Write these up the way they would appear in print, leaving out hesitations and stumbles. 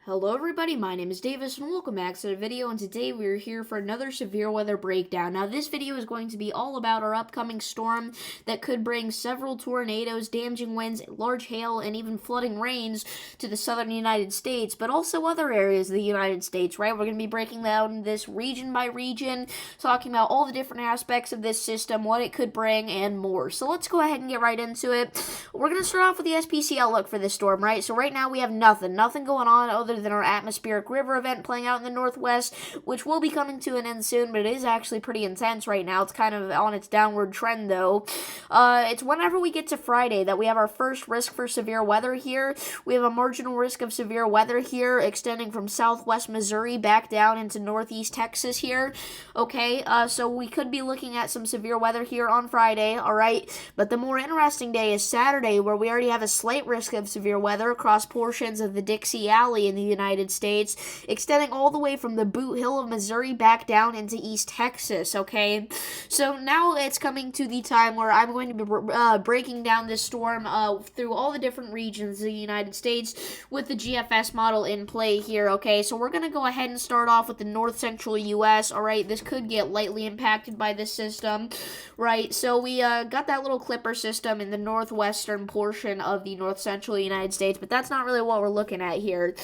Hello everybody, my name is Davis and welcome back to the video, and today we're here for another severe weather breakdown. Now this video is going to be all about our upcoming storm that could bring several tornadoes, damaging winds, large hail, and even flooding rains to the southern United States, but also other areas of the United States, right? We're going to be breaking down this region by region, talking about all the different aspects of this system, what it could bring, and more. So let's go ahead and get right into it. We're going to start off with the SPC outlook for this storm, right? So right now we have nothing going on other than our atmospheric river event playing out in the northwest, which will be coming to an end soon, but it is actually pretty intense right now. It's kind of on its downward trend, though. It's whenever we get to Friday that we have our first risk for severe weather here. We have a marginal risk of severe weather here, extending from southwest Missouri back down into northeast Texas here. Okay, so we could be looking at some severe weather here on Friday, alright? But the more interesting day is Saturday, where we already have a slight risk of severe weather across portions of the Dixie Alley in the United States, extending all the way from the Boot Hill of Missouri back down into East Texas, okay? So now it's coming to the time where I'm going to be breaking down this storm through all the different regions of the United States with the GFS model in play here, okay? So we're going to go ahead and start off with the north central U.S., alright? This could get lightly impacted by this system, right? So we got that little clipper system in the northwestern portion of the north central United States, but that's not really what we're looking at here.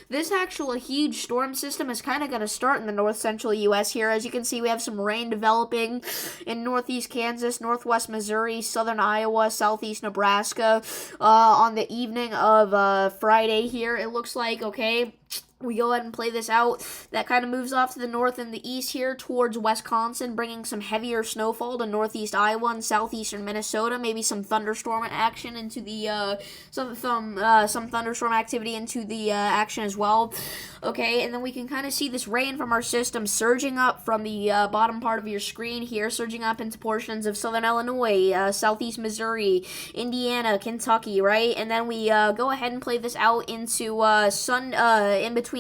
This actual huge storm system is kind of going to start in the north central U.S. here. As you can see, we have some rain developing in northeast Kansas, northwest Missouri, southern Iowa, southeast Nebraska on the evening of Friday here, it looks like, okay? We go ahead and play this out. That kind of moves off to the north and the east here towards Wisconsin, bringing some heavier snowfall to northeast Iowa and southeastern Minnesota. Maybe some thunderstorm action into the some thunderstorm activity into the action as well. Okay, and then we can kind of see this rain from our system surging up from the bottom part of your screen here, surging up into portions of southern Illinois, southeast Missouri, Indiana, Kentucky, right? And then we go ahead and play this out into in between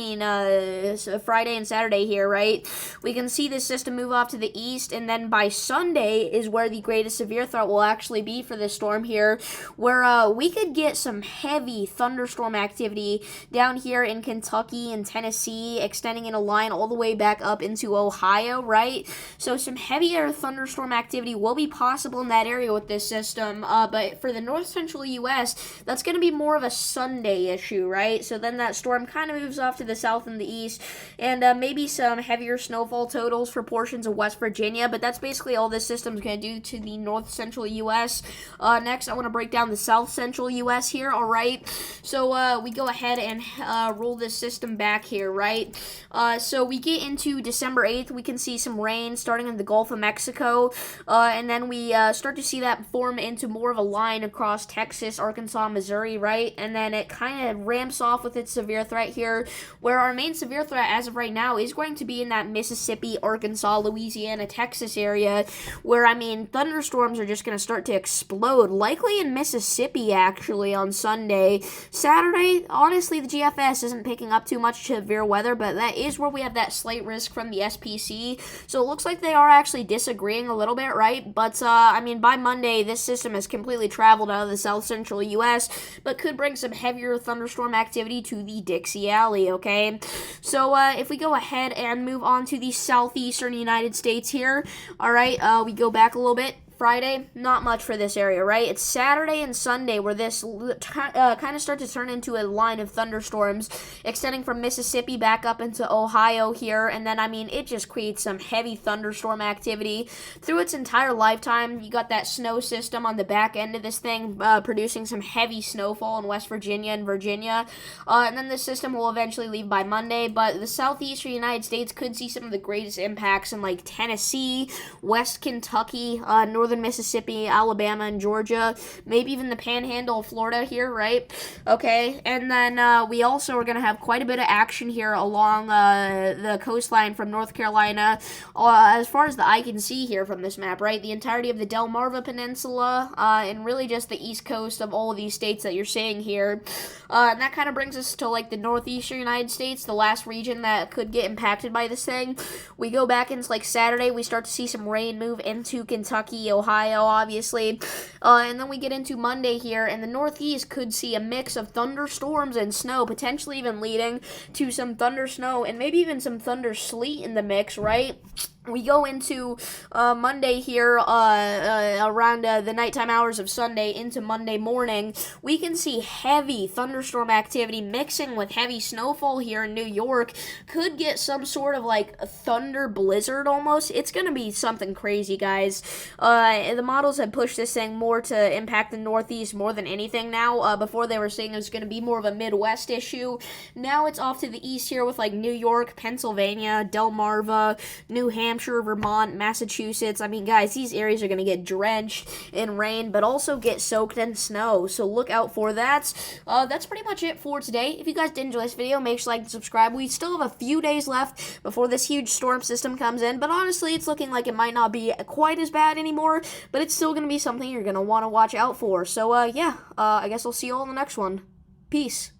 Friday and Saturday here, right? We can see this system move off to the east, and then by Sunday is where the greatest severe threat will actually be for this storm here, where we could get some heavy thunderstorm activity down here in Kentucky and Tennessee, extending in a line all the way back up into Ohio, right? So some heavier thunderstorm activity will be possible in that area with this system, but for the north central U.S., that's going to be more of a Sunday issue, right? So then that storm kind of moves off to the south and the east, and maybe some heavier snowfall totals for portions of West Virginia, but that's basically all this system's going to do to the north central U.S. Next, I want to break down the south central U.S. here, alright? So we go ahead and roll this system back here, right? So we get into December 8th, we can see some rain starting in the Gulf of Mexico, and then we start to see that form into more of a line across Texas, Arkansas, Missouri, right? And then it kind of ramps off with its severe threat here, where our main severe threat as of right now is going to be in that Mississippi, Arkansas, Louisiana, Texas area, where, I mean, thunderstorms are just going to start to explode, likely in Mississippi, actually, on Sunday. Saturday, honestly, the GFS isn't picking up too much severe weather, but that is where we have that slight risk from the SPC, so it looks like they are actually disagreeing a little bit, right? But, I mean, by Monday, this system has completely traveled out of the south central U.S., but could bring some heavier thunderstorm activity to the Dixie Alley, okay? So, if we go ahead and move on to the southeastern United States here, alright, we go back a little bit. Friday, not much for this area, right? It's Saturday and Sunday where this kind of starts to turn into a line of thunderstorms extending from Mississippi back up into Ohio here, and then, I mean, it just creates some heavy thunderstorm activity through its entire lifetime. You got that snow system on the back end of this thing producing some heavy snowfall in West Virginia and Virginia, and then the system will eventually leave by Monday, but the southeastern United States could see some of the greatest impacts in, like, Tennessee, West Kentucky, northern Mississippi, Alabama, and Georgia, maybe even the panhandle of Florida here, right? Okay, and then we also are going to have quite a bit of action here along the coastline from North Carolina, as far as the eye can see here from this map, right? The entirety of the Delmarva Peninsula, and really just the east coast of all of these states that you're seeing here. And that kind of brings us to, like, the northeastern United States, the last region that could get impacted by this thing. We go back into, like, Saturday, we start to see some rain move into Kentucky, Ohio, obviously. And then we get into Monday here, and the Northeast could see a mix of thunderstorms and snow, potentially even leading to some thunder snow and maybe even some thunder sleet in the mix, right? We go into Monday here around the nighttime hours of Sunday into Monday morning. We can see heavy thunderstorm activity mixing with heavy snowfall here in New York. Could get some sort of like a thunder blizzard almost. It's going to be something crazy, guys. The models have pushed this thing more to impact the Northeast more than anything now. Before they were saying it was going to be more of a Midwest issue. Now it's off to the east here with like New York, Pennsylvania, Delmarva, New Hampshire, Vermont, Massachusetts. I mean, guys, these areas are going to get drenched in rain, but also get soaked in snow, so look out for that. That's pretty much it for today. If you guys did enjoy this video, make sure to like and subscribe. We still have a few days left before this huge storm system comes in, but honestly, it's looking like it might not be quite as bad anymore, but it's still going to be something you're going to want to watch out for. So, yeah, I guess I'll see you all in the next one. Peace.